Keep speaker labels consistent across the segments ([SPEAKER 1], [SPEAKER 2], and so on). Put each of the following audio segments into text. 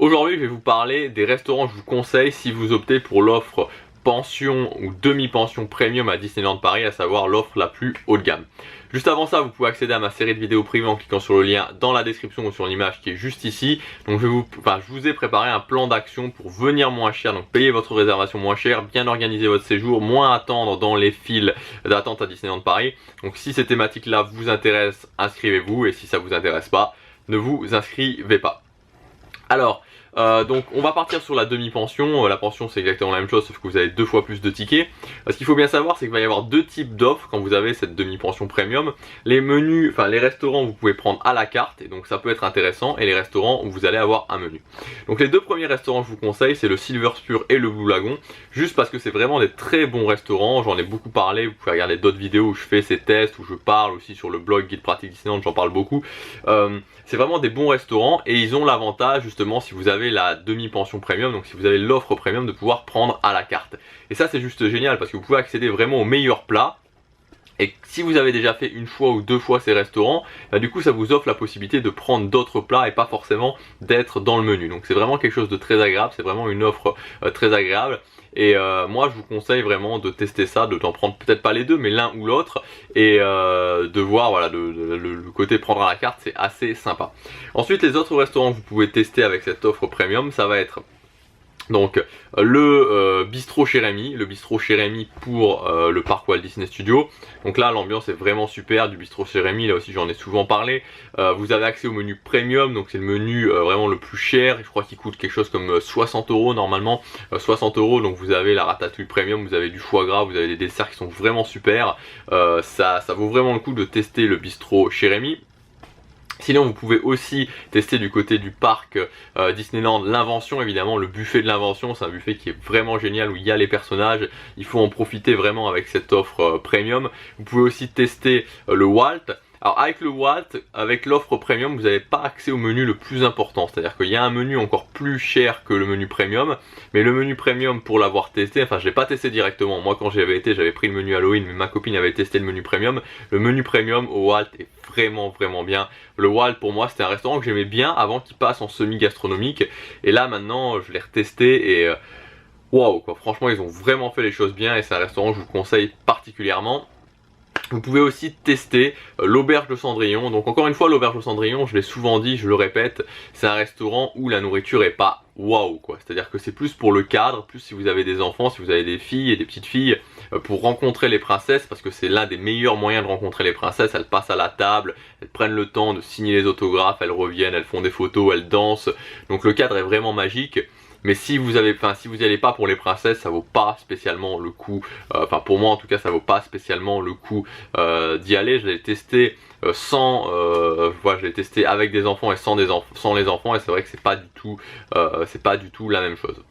[SPEAKER 1] Aujourd'hui, je vais vous parler des restaurants que je vous conseille si vous optez pour l'offre pension ou demi-pension premium à Disneyland Paris, à savoir l'offre la plus haut de gamme. Juste avant ça, vous pouvez accéder à ma série de vidéos privées en cliquant sur le lien dans la description ou sur l'image qui est juste ici. Donc je vous ai préparé un plan d'action pour venir moins cher, donc payer votre réservation moins cher, bien organiser votre séjour, moins attendre dans les files d'attente à Disneyland Paris. Donc si ces thématiques là vous intéressent, inscrivez-vous, et si ça vous intéresse pas, ne vous inscrivez pas. Alors, donc on va partir sur la demi-pension. La pension c'est exactement la même chose, sauf que vous avez 2 fois plus de tickets. Ce qu'il faut bien savoir, c'est qu'il va y avoir 2 types d'offres quand vous avez cette demi-pension premium. Les menus, les restaurants vous pouvez prendre à la carte, et donc ça peut être intéressant, et les restaurants où vous allez avoir un menu. Donc les 2 premiers restaurants que je vous conseille, c'est le Silver Spur et le Blue Lagoon, juste parce que c'est vraiment des très bons restaurants. J'en ai beaucoup parlé, vous pouvez regarder d'autres vidéos où je fais ces tests, où je parle aussi sur le blog Guide Pratique Disneyland, j'en parle beaucoup. C'est vraiment des bons restaurants, et ils ont l'avantage justement, si vous avez la demi-pension premium, donc si vous avez l'offre premium, de pouvoir prendre à la carte. Et ça c'est juste génial parce que vous pouvez accéder vraiment aux meilleurs plats. Et si vous avez déjà fait 1 fois ou 2 fois ces restaurants, du coup ça vous offre la possibilité de prendre d'autres plats et pas forcément d'être dans le menu. Donc c'est vraiment quelque chose de très agréable, c'est vraiment une offre très agréable. Et moi je vous conseille vraiment de tester ça, de t'en prendre peut-être pas les deux mais l'un ou l'autre, et de voir voilà, le côté prendre à la carte, c'est assez sympa. Ensuite les autres restaurants que vous pouvez tester avec cette offre premium, ça va être donc le bistrot chez Rémi, pour le parc Walt Disney Studios. Donc là l'ambiance est vraiment super du bistrot chez Rémi, là aussi j'en ai souvent parlé. Vous avez accès au menu premium, donc c'est le menu vraiment le plus cher, je crois qu'il coûte quelque chose comme 60 € normalement, 60 €. Donc vous avez la ratatouille premium, vous avez du foie gras, vous avez des desserts qui sont vraiment super. Ça vaut vraiment le coup de tester le bistrot chez Rémi. Sinon vous pouvez aussi tester du côté du parc Disneyland l'Invention, évidemment le buffet de l'Invention, c'est un buffet qui est vraiment génial où il y a les personnages, il faut en profiter vraiment avec cette offre premium. Vous pouvez aussi tester le Walt. Alors avec le Walt, avec l'offre premium, vous n'avez pas accès au menu le plus important, c'est-à-dire qu'il y a un menu encore plus cher que le menu premium, mais le menu premium, pour l'avoir testé, enfin je l'ai pas testé directement, moi quand j'y avais été j'avais pris le menu Halloween, mais ma copine avait testé le menu premium. Le menu premium au Walt est vraiment bien. Le Walt pour moi c'était un restaurant que j'aimais bien avant qu'il passe en semi-gastronomique, et là maintenant je l'ai retesté et waouh quoi, franchement ils ont vraiment fait les choses bien, et c'est un restaurant que je vous conseille particulièrement. Vous pouvez aussi tester l'auberge de Cendrillon. Donc encore une fois, l'auberge de Cendrillon, je l'ai souvent dit, je le répète, c'est un restaurant où la nourriture est pas waouh quoi. C'est-à-dire que c'est plus pour le cadre, plus si vous avez des enfants, si vous avez des filles et des petites filles, pour rencontrer les princesses, parce que c'est l'un des meilleurs moyens de rencontrer les princesses. Elles passent à la table, elles prennent le temps de signer les autographes, elles reviennent, elles font des photos, elles dansent. Donc le cadre est vraiment magique. Mais si vous n'y allez pas pour les princesses, ça vaut pas spécialement le coup. Pour moi en tout cas, ça vaut pas spécialement le coup d'y aller. Je l'ai testé je l'ai testé avec des enfants et sans les enfants, et c'est vrai que c'est pas du tout la même chose.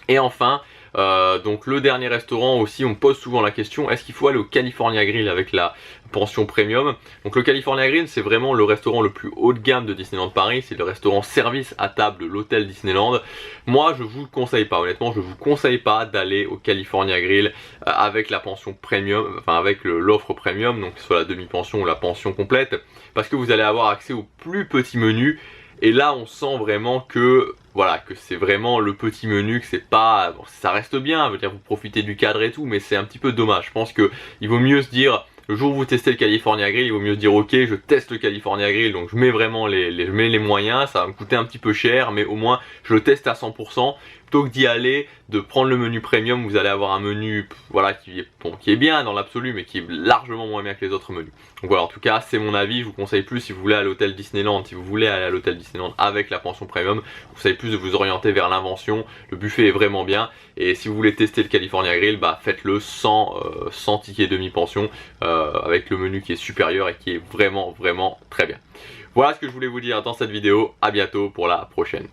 [SPEAKER 1] Et enfin, donc le dernier restaurant aussi, on me pose souvent la question, est-ce qu'il faut aller au California Grill avec la pension premium? Donc le California Grill, c'est vraiment le restaurant le plus haut de gamme de Disneyland Paris, c'est le restaurant service à table de l'hôtel Disneyland. Moi je vous le conseille pas, honnêtement je vous conseille pas d'aller au California Grill avec la pension premium, avec l'offre premium, donc que ce soit la demi-pension ou la pension complète, parce que vous allez avoir accès au plus petit menu. Et là on sent vraiment que voilà, que c'est vraiment le petit menu, que c'est pas, bon, ça reste bien, je veux dire vous profitez du cadre et tout, mais c'est un petit peu dommage. Je pense que il vaut mieux se dire, le jour où vous testez le California Grill, il vaut mieux se dire ok, je teste le California Grill, donc je mets vraiment je mets les moyens, ça va me coûter un petit peu cher, mais au moins je le teste à 100%, plutôt que d'y aller, de prendre le menu premium. Vous allez avoir un menu voilà, qui est bien dans l'absolu, mais qui est largement moins bien que les autres menus. Donc voilà, en tout cas c'est mon avis, je vous conseille plus si vous voulez aller à l'hôtel Disneyland, si vous voulez aller à l'hôtel Disneyland avec la pension premium, je vous conseille plus de vous orienter vers l'Invention, le buffet est vraiment bien, et si vous voulez tester le California Grill, faites-le sans ticket demi-pension, avec le menu qui est supérieur et qui est vraiment très bien. Voilà ce que je voulais vous dire dans cette vidéo, à bientôt pour la prochaine.